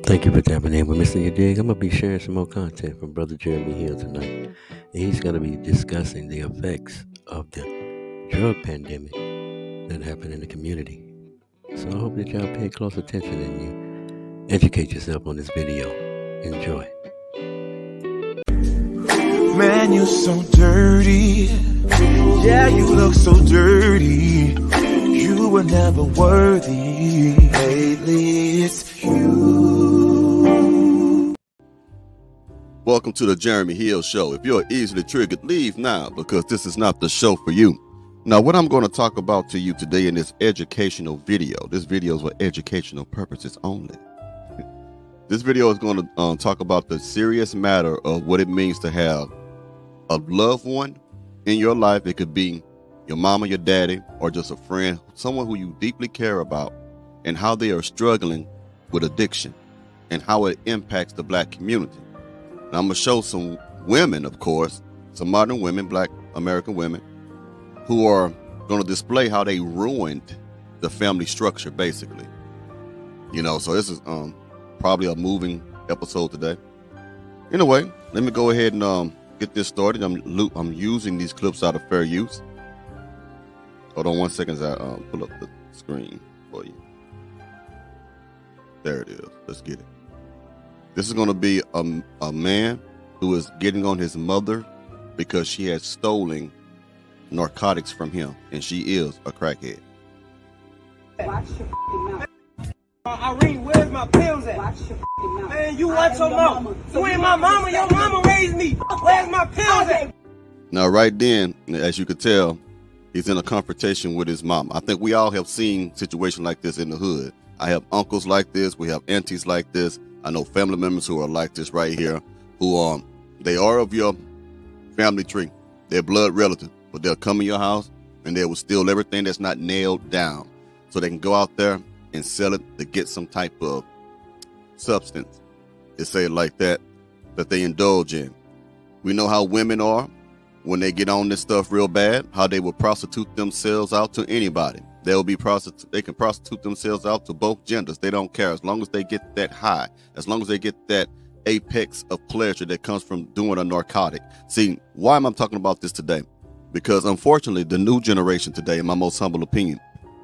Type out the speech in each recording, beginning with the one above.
Thank you for tapping in with Mr. Dig. I'm going to be sharing some more content from Brother Jeremy Hill tonight. And he's going to be discussing the effects of the drug pandemic that happened in the community. So I hope that y'all pay close attention and you educate yourself on this video. Enjoy. Man, you're so dirty. Yeah, you look so dirty. You were never worthy. Lately, it's you. Welcome to the Jeremy Hill Show. If you're easily triggered, leave now because this is not the show for you. Now, what I'm going to talk about to you today in this educational video, this video is for educational purposes only. This video is going to talk about the serious matter of what it means to have a loved one in your life. It could be your mama, your daddy, or just a friend, someone who you deeply care about, and how they are struggling with addiction and how it impacts the black community. Now, I'm going to show some women, of course, some modern women, black American women, who are going to display how they ruined the family structure, basically. You know, so this is probably a moving episode today. Anyway, let me go ahead and get this started. I'm using these clips out of fair use. Hold on 1 second as I pull up the screen for you. There it is. Let's get it. This is going to be a man who is getting on his mother because she has stolen narcotics from him, and she is a crackhead. Watch your mouth. Irene, where's my pills at? Watch your mouth. Man, you watch your mouth. You ain't my mama. Your mama raised me. Where's my pills at? Now, right then, as you could tell, he's in a confrontation with his mom. I think we all have seen situations like this in the hood. I have uncles like this. We have aunties like this. I know family members who are like this right here, who they are of your family tree. They're blood relative, but they'll come in your house and they will steal everything that's not nailed down so they can go out there and sell it to get some type of substance, to say it like that they indulge in. We know how women are when they get on this stuff real bad, how they will prostitute themselves out to anybody. They can prostitute themselves out to both genders. They don't care as long as they get that high, as long as they get that apex of pleasure that comes from doing a narcotic. See, why am I talking about this today? Because unfortunately, the new generation today, in my most humble opinion,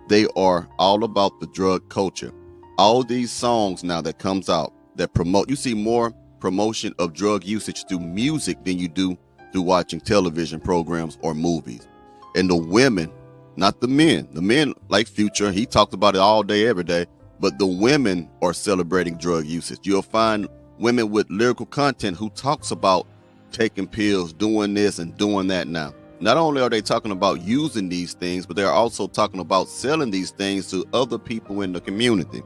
they are all about the drug culture. All these songs now that comes out that promote, you see more promotion of drug usage through music than you do through watching television programs or movies. And the women, not the men. The men, like Future, he talked about it all day, every day. But the women are celebrating drug usage. You'll find women with lyrical content who talks about taking pills, doing this and doing that now. Not only are they talking about using these things, but they're also talking about selling these things to other people in the community.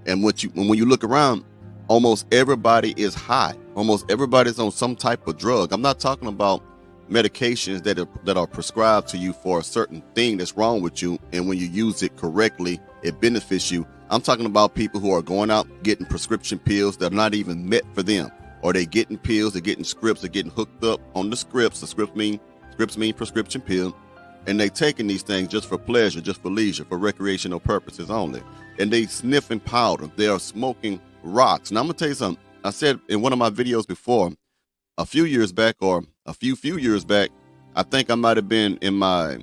And when you look around, almost everybody is high. Almost everybody's on some type of drug. I'm not talking about medications that are prescribed to you for a certain thing that's wrong with you, and when you use it correctly, it benefits you. I'm talking about people who are going out getting prescription pills that are not even meant for them, or they getting pills, they're getting scripts, they're getting hooked up on the scripts. The scripts mean prescription pill, and they taking these things just for pleasure, just for leisure, for recreational purposes only. And they sniffing powder, they are smoking rocks. Now I'm gonna tell you something. I said in one of my videos before, a few years back, or a few years back, I think I might have been in my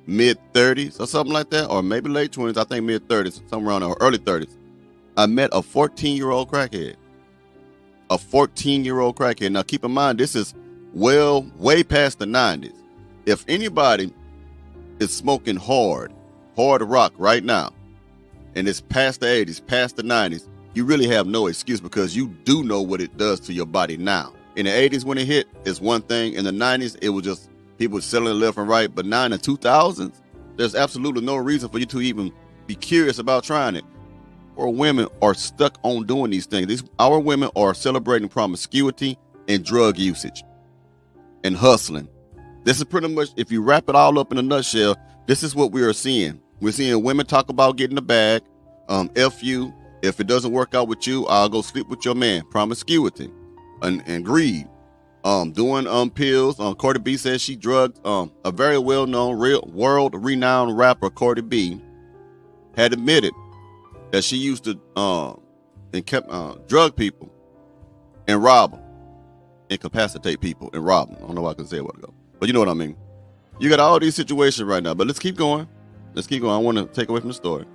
mid-30s or something like that, or maybe late 20s, I think mid-30s, somewhere around there, early 30s. I met a 14-year-old crackhead. A 14-year-old crackhead. Now keep in mind, this is way past the 90s. If anybody is smoking hard rock right now, and it's past the 80s, past the 90s, you really have no excuse, because you do know what it does to your body now. In the 80s when it hit, it's one thing. In the 90s, it was just people selling it left and right. But now in the 2000s, there's absolutely no reason for you to even be curious about trying it. Our women are stuck on doing these things. Our women are celebrating promiscuity and drug usage and hustling. This is pretty much, if you wrap it all up in a nutshell, this is what we are seeing. We're seeing women talk about getting a bag. F you. If it doesn't work out with you, I'll go sleep with your man. Promiscuity and greed. Doing pills. Cardi B says she drugged a very well-known, world-renowned rapper, Cardi B, had admitted that she used to drug people and rob them, incapacitate people and rob them. I don't know why I can say it a while ago, but you know what I mean. You got all these situations right now, but let's keep going. Let's keep going. I want to take away from the story.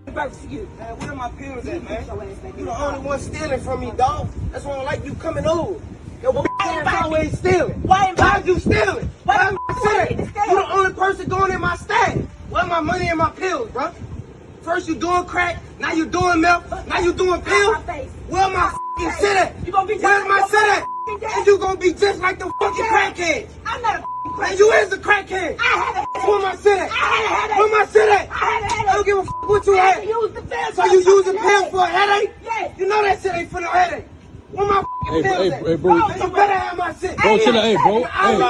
Back to you, man. Where my pills at, man? You the only one stealing from me, dog. That's why I don't like you coming over. Yo, but always stealing. Why you stealing? Why am I stealing? You the only person going in my stash. Where my money and my pills, bro? First you doing crack, now you doing milk, now you doing pills. Where my f***ing shit at? Where's my shit at? And you gonna be just like the fucking crackhead. I'm not a crackhead. And you is a crackhead. Where my shit at? Where my shit at? I don't give a f*** what you had. So you using pills for a headache? You know that shit ain't for no headache. Where my f***ing pills at? Hey, bro. You better have my shit. Bro, chill out. Hey, bro.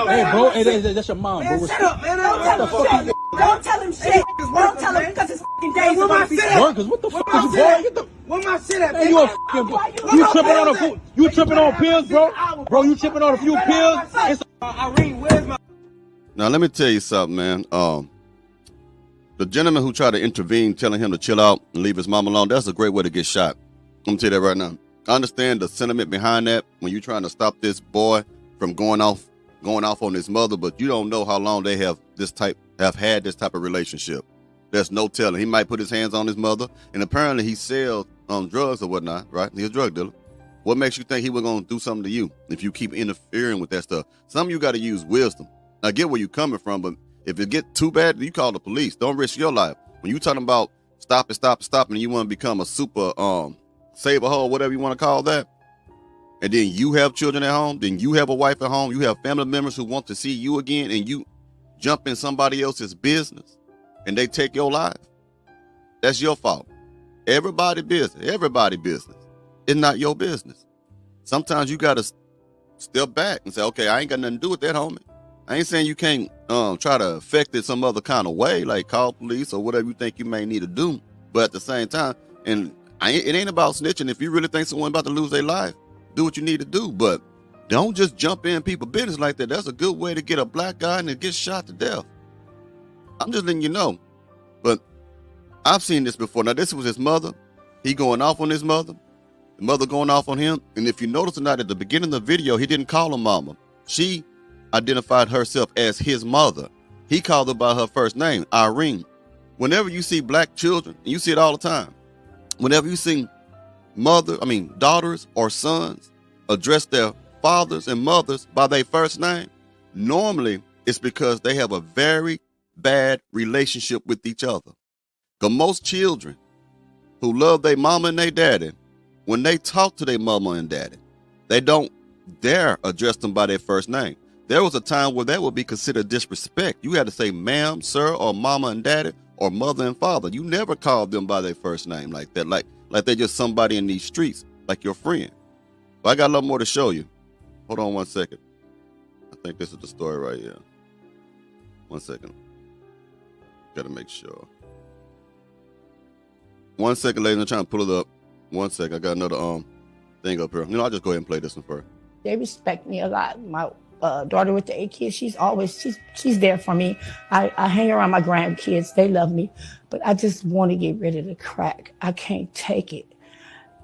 Hey, bro. Hey, that's your mom, bro. Man, shut up, man. Don't tell him shit. Don't tell him because it's f***ing days. Where my shit at? Workers, what the fuck is you, boy? Where my shit at, Man, you a fucking, you tripping on a food? You tripping on pills, bro? Bro, you tripping on a few pills? Irene, where's my... Now, let me tell you something, man. The gentleman who tried to intervene, telling him to chill out and leave his mom alone, that's a great way to get shot. I'm going to tell you that right now. I understand the sentiment behind that when you're trying to stop this boy from going off on his mother, but you don't know how long they have had this type of relationship. There's no telling. He might put his hands on his mother, and apparently he sells drugs or whatnot, right? He's a drug dealer. What makes you think he was going to do something to you if you keep interfering with that stuff? Some of you got to use wisdom. I get where you're coming from, but if it get too bad, you call the police. Don't risk your life. When you talking about stop, and you want to become a super saber hole, whatever you want to call that, and then you have children at home, then you have a wife at home, you have family members who want to see you again, and you jump in somebody else's business, and they take your life. That's your fault. Everybody business. It's not your business. Sometimes you got to step back and say, okay, I ain't got nothing to do with that, homie. I ain't saying you can't try to affect it some other kind of way, like call police or whatever you think you may need to do. But at the same time, and it ain't about snitching. If you really think someone about to lose their life, do what you need to do. But don't just jump in people's business like that. That's a good way to get a black guy and to get shot to death. I'm just letting you know. But I've seen this before. Now, this was his mother. He going off on his mother. The mother going off on him. And if you notice or not, at the beginning of the video, he didn't call her mama. She identified herself as his mother. He called her by her first name, Irene. Whenever you see black children, and you see it all the time, whenever you see daughters or sons address their fathers and mothers by their first name, normally it's because they have a very bad relationship with each other. Because most children who love their mama and their daddy, when they talk to their mama and daddy, they don't dare address them by their first name. There was a time where that would be considered disrespect. You had to say ma'am, sir, or mama and daddy, or mother and father. You never called them by their first name like that, like they're just somebody in these streets, like your friend. But I got a lot more to show you. Hold on 1 second. I think this is the story right here. 1 second. Gotta make sure. 1 second, ladies. I'm trying to pull it up. 1 second. I got another thing up here. I'll just go ahead and play this one first. They respect me a lot. My daughter with the 8 kids, she's there for me. I hang around my grandkids. They love me. But I just want to get rid of the crack. I can't take it.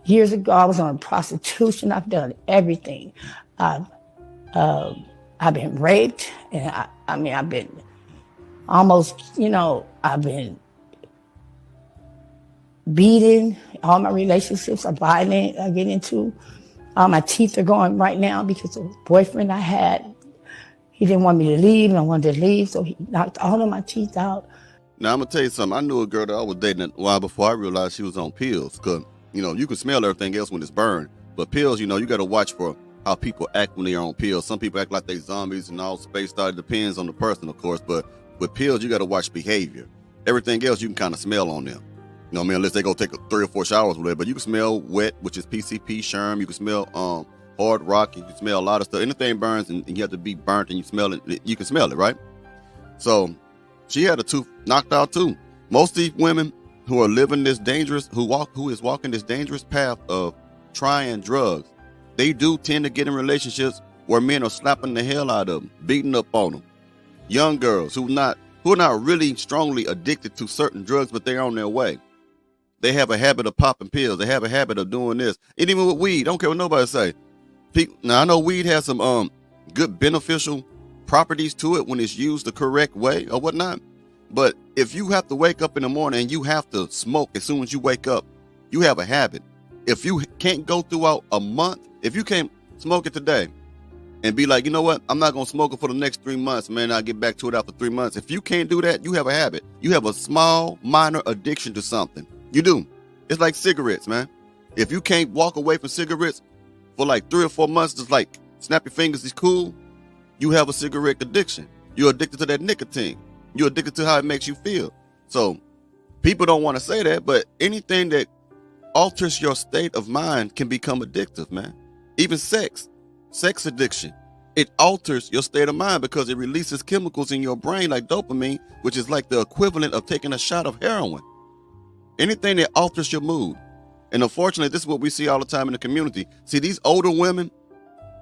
Years ago, I was on prostitution. I've done everything. I've been raped, and I've been almost, I've been beaten. All my relationships are violent. I get into. My teeth are going right now because of the boyfriend I had. He didn't want me to leave, and I wanted to leave, so he knocked all of my teeth out. Now, I'm going to tell you something. I knew a girl that I was dating a while before I realized she was on pills. Because, you can smell everything else when it's burned. But pills, you got to watch for how people act when they're on pills. Some people act like they zombies and all spaced out. It depends on the person, of course. But with pills, you got to watch behavior. Everything else, you can kind of smell on them. Unless they go take 3 or 4 showers with it. But you can smell wet, which is PCP, Sherm. You can smell hard rock. You can smell a lot of stuff. Anything burns and you have to be burnt and you smell it. You can smell it, right? So she had a tooth knocked out too. Most of these women who are living this dangerous, who is walking this dangerous path of trying drugs, they do tend to get in relationships where men are slapping the hell out of them, beating up on them. Young girls who are not really strongly addicted to certain drugs, but they're on their way. They have a habit of popping pills. They have a habit of doing this. And even with weed, don't care what nobody say. Now, I know weed has some good beneficial properties to it when it's used the correct way or whatnot. But if you have to wake up in the morning and you have to smoke as soon as you wake up, you have a habit. If you can't go throughout a month, if you can't smoke it today and be like, you know what, I'm not going to smoke it for the next 3 months, man, I'll get back to it after 3 months. If you can't do that, you have a habit. You have a small, minor addiction to something. You do. It's like cigarettes, man. If you can't walk away from cigarettes for like 3 or 4 months, just like snap your fingers, it's cool, you have a cigarette addiction. You're addicted to that nicotine. You're addicted to how it makes you feel. So people don't want to say that, but anything that alters your state of mind can become addictive, man. Even sex addiction. It alters your state of mind because it releases chemicals in your brain like dopamine, which is like the equivalent of taking a shot of heroin. Anything that alters your mood. And unfortunately, this is what we see all the time in the community. See, these older women,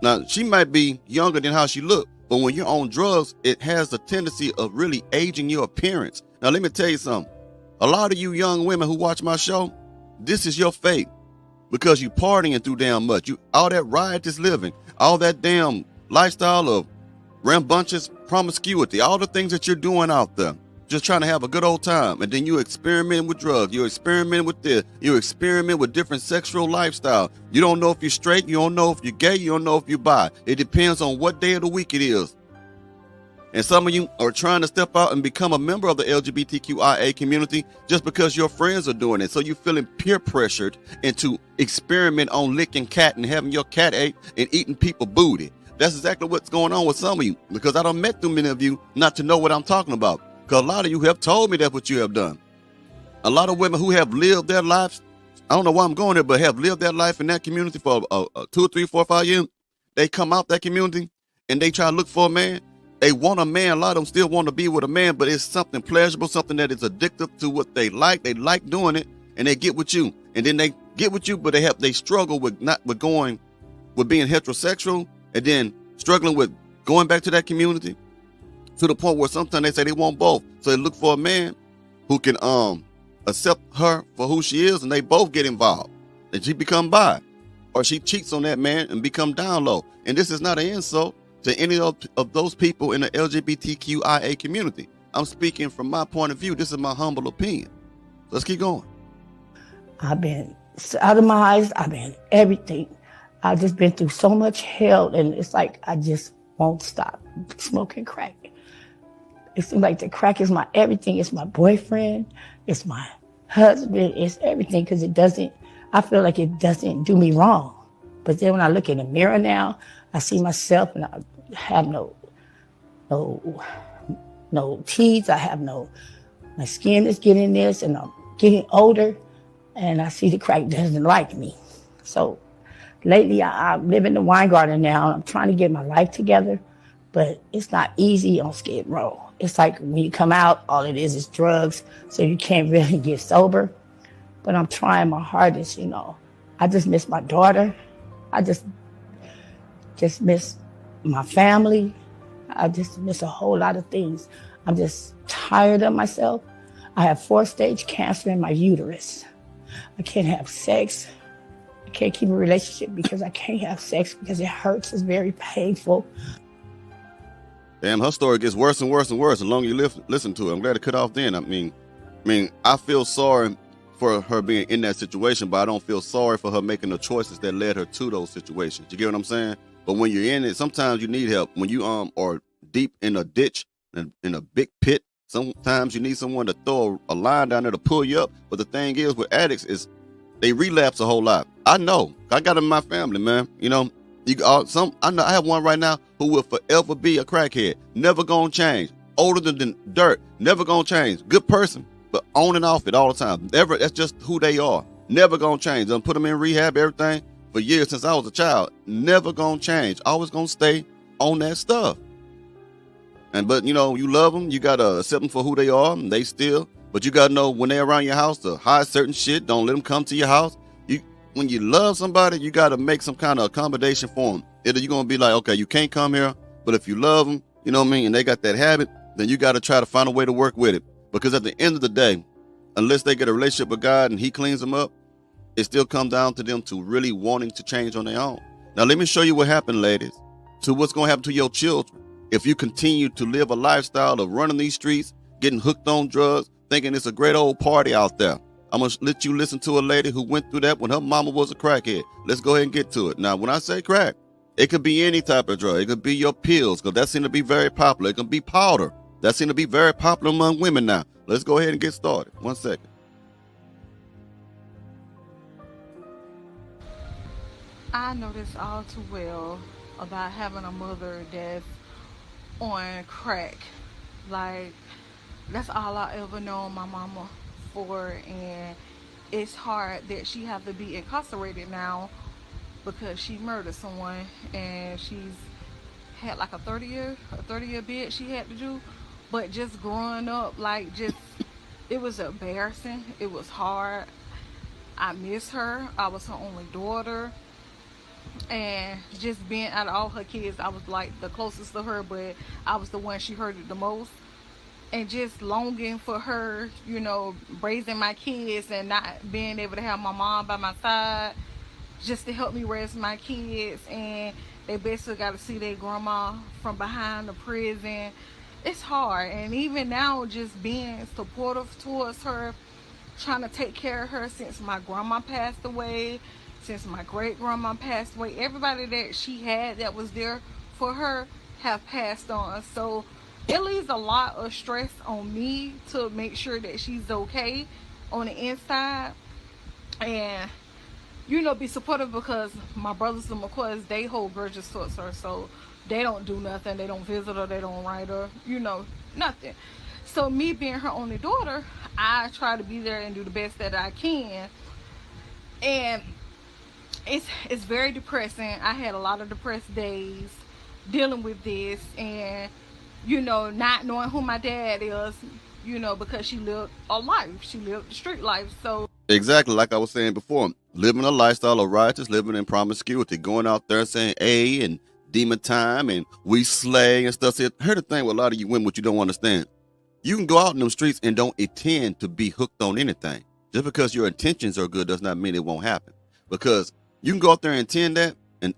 now she might be younger than how she look, but when you're on drugs, it has the tendency of really aging your appearance. Now, let me tell you something. A lot of you young women who watch my show, this is your fate because you partying too damn much. You all that riotous living, all that damn lifestyle of rambunctious promiscuity, all the things that you're doing out there, just trying to have a good old time. And then you experiment with drugs. You experiment with this. You experiment with different sexual lifestyle. You don't know if you're straight. You don't know if you're gay. You don't know if you're bi. It depends on what day of the week it is. And some of you are trying to step out and become a member of the LGBTQIA community just because your friends are doing it. So you're feeling peer pressured into experiment on licking cat and having your cat ate and eating people booty. That's exactly what's going on with some of you, because I done met too many of you not to know what I'm talking about. Because a lot of you have told me that's what you have done. A lot of women who have lived their lives, I don't know why I'm going there, but have lived their life in that community for 2 or 3, 4, 5 years. They come out that community and they try to look for a man. They want a man. A lot of them still want to be with a man, but it's something pleasurable, something that is addictive to what they like. They like doing it, and they get with you. And then they get with you, but they struggle with being heterosexual, and then struggling with going back to that community, to the point where sometimes they say they want both. So they look for a man who can accept her for who she is, and they both get involved. And she become bi, or she cheats on that man and become down low. And this is not an insult to any of those people in the LGBTQIA community. I'm speaking from my point of view. This is my humble opinion. Let's keep going. I've been sodomized. I've been everything. I've just been through so much hell, and it's like I just won't stop smoking crack. It seems like the crack is my everything. It's my boyfriend. It's my husband. It's everything, because I feel like it doesn't do me wrong. But then when I look in the mirror now, I see myself and I have no teeth. My skin is getting this, and I'm getting older, and I see the crack doesn't like me. So lately I live in the wine garden now. I'm trying to get my life together, but it's not easy on Skid Row. It's like when you come out, all it is drugs, so you can't really get sober. But I'm trying my hardest, I just miss my daughter. I just miss my family. I just miss a whole lot of things. I'm just tired of myself. I have 4-stage cancer in my uterus. I can't have sex. I can't keep a relationship because I can't have sex because it hurts. It's very painful. Damn, her story gets worse and worse and worse the longer you listen to it. I'm glad to cut off then. I mean, I feel sorry for her being in that situation, but I don't feel sorry for her making the choices that led her to those situations. You get what I'm saying? But when you're in it, sometimes you need help. When you are deep in a ditch, in a big pit, sometimes you need someone to throw a line down there to pull you up. But the thing is with addicts is they relapse a whole lot. I know. I got it in my family, man. I have one right now who will forever be a crackhead. Never gonna change. Older than dirt. Never gonna change. Good person, but on and off it all the time. That's just who they are. Never gonna change. Put them in rehab, everything for years since I was a child. Never gonna change. Always gonna stay on that stuff. But you love them. You gotta accept them for who they are. And but you gotta know when they're around your house to hide certain shit. Don't let them come to your house. When you love somebody, you got to make some kind of accommodation for them. Either you're going to be like, okay, you can't come here, but if you love them, you know what I mean, and they got that habit, then you got to try to find a way to work with it. Because at the end of the day, unless they get a relationship with God and he cleans them up, it still comes down to them to really wanting to change on their own. Now, let me show you what happened, ladies, to what's going to happen to your children if you continue to live a lifestyle of running these streets, getting hooked on drugs, thinking it's a great old party out there. I'm going to let you listen to a lady who went through that when her mama was a crackhead. Let's go ahead and get to it. Now, when I say crack, it could be any type of drug. It could be your pills, because that seems to be very popular. It can be powder. That seems to be very popular among women now. Let's go ahead and get started. 1 second. I know this all too well about having a mother that's on crack. Like, that's all I ever known my mama for, and it's hard that she have to be incarcerated now because she murdered someone, and she's had like a 30-year bid she had to do. But just growing up, like, just, it was embarrassing. It was hard. I miss her. I was her only daughter. And just being out of all her kids, I was like the closest to her, but I was the one she hurted the most. And just longing for her, you know, raising my kids and not being able to have my mom by my side just to help me raise my kids. And they basically got to see their grandma from behind the prison. It's hard. And even now, just being supportive towards her, trying to take care of her since my grandma passed away, since my great-grandma passed away. Everybody that she had that was there for her have passed on. So it leaves a lot of stress on me to make sure that she's okay on the inside. And, you know, be supportive, because my brothers and McCoys, they hold grudges towards her. So they don't do nothing. They don't visit her. They don't write her. You know, nothing. So me being her only daughter, I try to be there and do the best that I can. And it's very depressing. I had a lot of depressed days dealing with this, and, you know, not knowing who my dad is, you know, because she lived a life. She lived the street life. So Exactly, like I was saying before, living a lifestyle of righteous, living in promiscuity, going out there saying A and demon time and we slay and stuff. See, here's the thing with a lot of you women, what you don't understand. You can go out in them streets and don't intend to be hooked on anything. Just because your intentions are good does not mean it won't happen. Because you can go out there and intend that and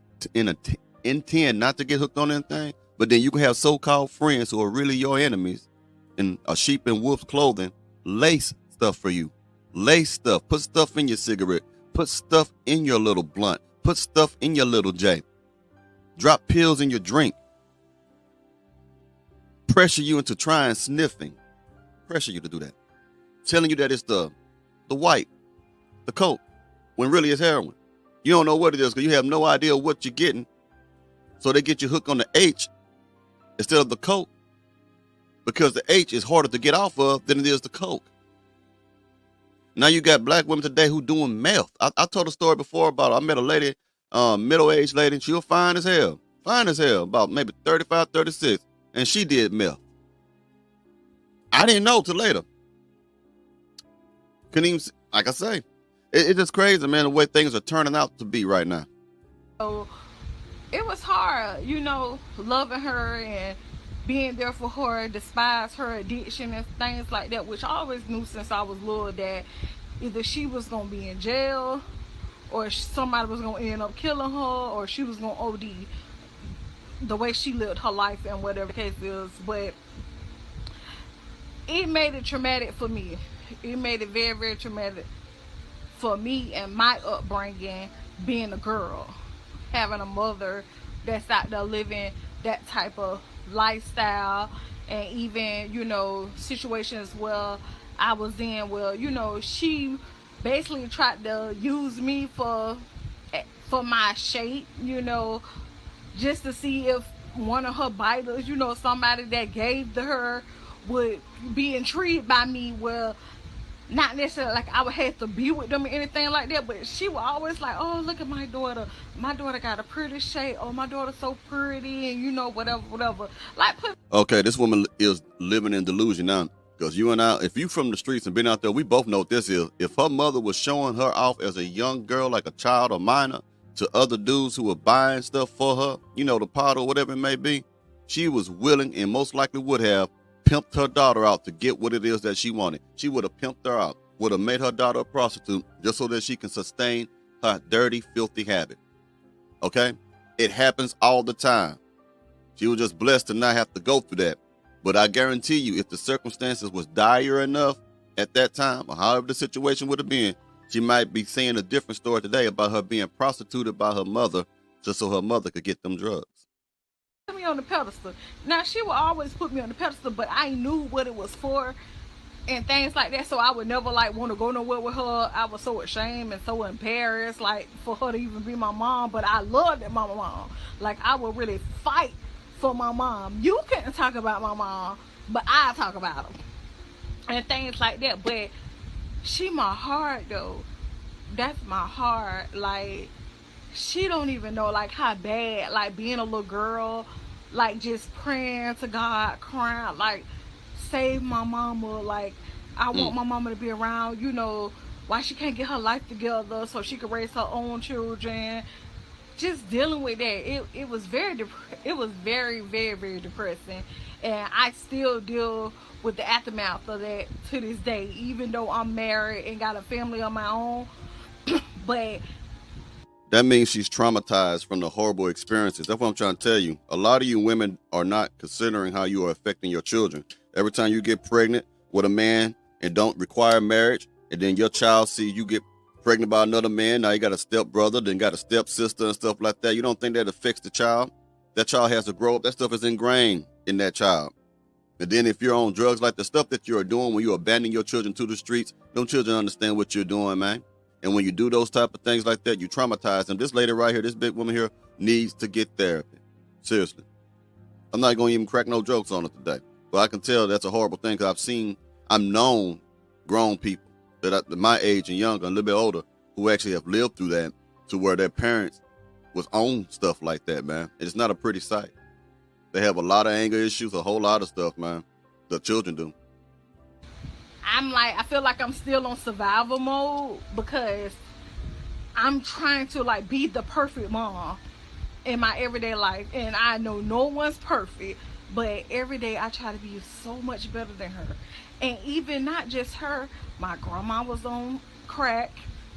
intend not to get hooked on anything, but then you can have so-called friends who are really your enemies in a sheep and wolf's clothing, lace stuff for you. Lace stuff, put stuff in your cigarette, put stuff in your little blunt, put stuff in your little J. Drop pills in your drink. Pressure you into trying sniffing. Pressure you to do that. Telling you that it's the white, the coke, when really it's heroin. You don't know what it is because you have no idea what you're getting. So they get you hooked on the H instead of the coke, because the H is harder to get off of than it is the coke. Now you got black women today who doing meth. I told a story before about I met a lady, middle-aged lady, and she was fine as hell, about maybe 35, 36, and she did meth. I didn't know till later. Couldn't even, like I say, it's just crazy, man, the way things are turning out to be right now. So it was hard, you know, loving her and being there for her, despise her addiction and things like that, which I always knew since I was little that either she was going to be in jail or somebody was going to end up killing her or she was going to OD the way she lived her life and whatever the case is. But it made it traumatic for me. It made it very, very traumatic for me and my upbringing, being a girl, having a mother that's out there living that type of lifestyle, and even, you know, situations where I was in where, you know, she basically tried to use me for my shape, you know, just to see if one of her biters, you know, somebody that gave to her would be intrigued by me. Well, not necessarily like I would have to be with them or anything like that, but she was always like, oh, look at my daughter got a pretty shape, oh, my daughter's so pretty, and, you know, whatever. Like, okay, this woman is living in delusion now, because you and I, if you from the streets and been out there, we both know what this is. If her mother was showing her off as a young girl, like a child or minor, to other dudes who were buying stuff for her, you know, the pot or whatever it may be, she was willing and most likely would have pimped her daughter out to get what it is that she wanted. She would have pimped her out. would have made her daughter a prostitute just so that she can sustain her dirty, filthy habit. Okay? It happens all the time. She was just blessed to not have to go through that. But I guarantee you, if the circumstances was dire enough at that time, or however the situation would have been, she might be saying a different story today about her being prostituted by her mother just so her mother could get them drugs. Put me on the pedestal. Now, she would always put me on the pedestal, but I knew what it was for and things like that, so I would never like want to go nowhere with her. I was so ashamed and so embarrassed like for her to even be my mom, but I loved my mom. Like, I would really fight for my mom. You couldn't talk about my mom, but I talk about her and things like that. But she my heart though. That's my heart. Like, she don't even know like how bad, like being a little girl, like just praying to God, crying, like, save my mama. Like, I want my mama to be around, you know, why she can't get her life together so she could raise her own children. Just dealing with that, it was very very, very depressing, and I still deal with the aftermath of that to this day, even though I'm married and got a family of my own. But that means she's traumatized from the horrible experiences. That's what I'm trying to tell you. A lot of you women are not considering how you are affecting your children. Every time you get pregnant with a man and don't require marriage, and then your child see you get pregnant by another man, now you got a step brother, then got a step sister and stuff like that. You don't think that affects the child? That child has to grow up. That stuff is ingrained in that child. And then if you're on drugs, like the stuff that you're doing when you abandon your children to the streets, them children understand what you're doing, man. And when you do those type of things like that, you traumatize them. This lady right here, this big woman here, needs to get therapy. Seriously. I'm not going to even crack no jokes on it today. But I can tell that's a horrible thing, because I'm known grown people that my age and younger, a little bit older, who actually have lived through that, to where their parents was on stuff like that, man. And it's not a pretty sight. They have a lot of anger issues, a whole lot of stuff, man. The children do. I feel like I'm still on survival mode, because I'm trying to like be the perfect mom in my everyday life. And I know no one's perfect, but every day I try to be so much better than her. And even not just her, my grandma was on crack,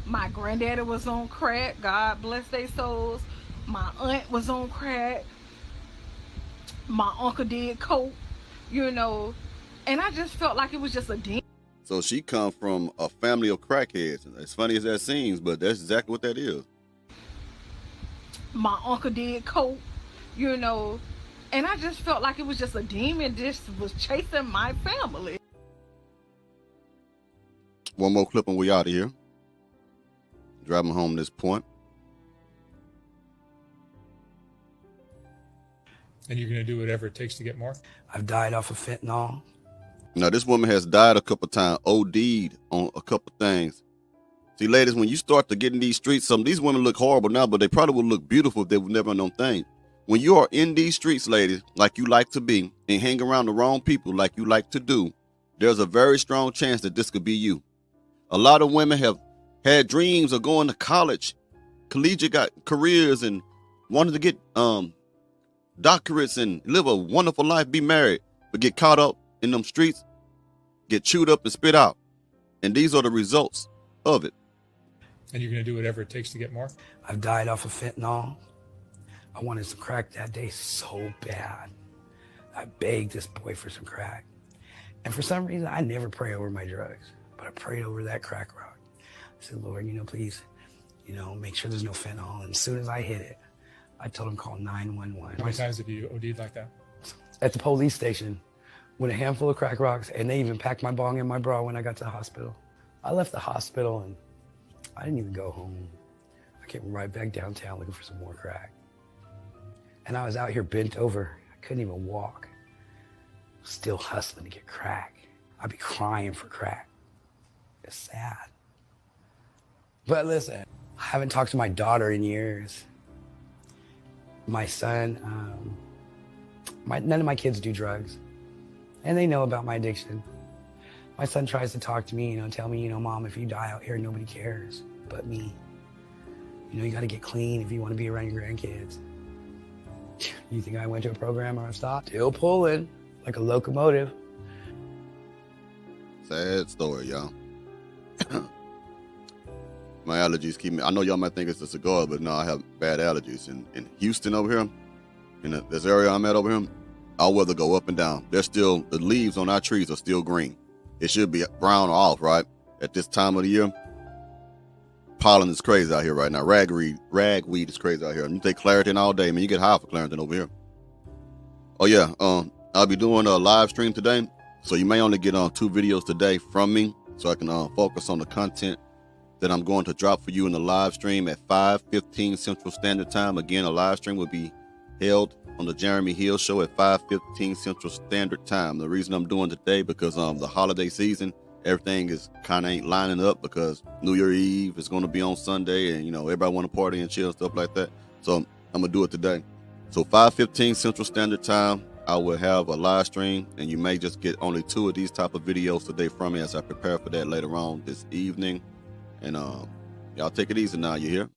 my granddaddy was on crack, God bless their souls, my aunt was on crack, my uncle did coke, you know, and I just felt like it was just a demon. So she come from a family of crackheads. As funny as that seems, but that's exactly what that is. My uncle did coke, you know, and I just felt like it was just a demon just was chasing my family. One more clip and we out of here. Driving home this point. And you're going to do whatever it takes to get more? I've died off of fentanyl. Now, this woman has died a couple times, OD'd on a couple things. See, ladies, when you start to get in these streets, some of these women look horrible now, but they probably would look beautiful if they would never known thing. When you are in these streets, ladies, like you like to be, and hang around the wrong people like you like to do, there's a very strong chance that this could be you. A lot of women have had dreams of going to college, collegiate careers, and wanted to get doctorates and live a wonderful life, be married, but get caught up in them streets, get chewed up and spit out. And these are the results of it. And you're going to do whatever it takes to get more? I've died off of fentanyl. I wanted some crack that day so bad. I begged this boy for some crack. And for some reason, I never pray over my drugs, but I prayed over that crack rock. I said, Lord, please, make sure there's no fentanyl. And as soon as I hit it, I told him call 911. How many times have you OD'd like that? At the police station with a handful of crack rocks, and they even packed my bong in my bra when I got to the hospital. I left the hospital and I didn't even go home. I came right back downtown looking for some more crack. And I was out here bent over. I couldn't even walk. Still hustling to get crack. I'd be crying for crack. It's sad. But listen, I haven't talked to my daughter in years. My son, none of my kids do drugs. And they know about my addiction. My son tries to talk to me, tell me, Mom, if you die out here, nobody cares but me. You got to get clean if you want to be around your grandkids. You think I went to a program or I stopped? Still pulling like a locomotive. Sad story, y'all. My allergies keep me. I know y'all might think it's a cigar, but no, I have bad allergies. In Houston over here, in this area I'm at over here, our weather go up and down. There's still, the leaves on our trees are still green. It should be brown or off, right? At this time of the year. Pollen is crazy out here right now. Ragweed is crazy out here. You take Claritin all day, man. You get high for Claritin over here. Oh yeah, I'll be doing a live stream today, so you may only get 2 videos today from me, so I can focus on the content that I'm going to drop for you in the live stream at 5:15 Central Standard Time. Again, a live stream will be held on the Jeremy Hill Show at 5:15 Central Standard Time. The reason I'm doing today because the holiday season, everything is kind of ain't lining up because New Year Eve is going to be on Sunday, and you know everybody want to party and chill, stuff like that. So I'm gonna do it today. So 5:15 Central Standard Time, I will have a live stream, and you may just get only 2 of these type of videos today from me as I prepare for that later on this evening. And y'all take it easy now. You hear?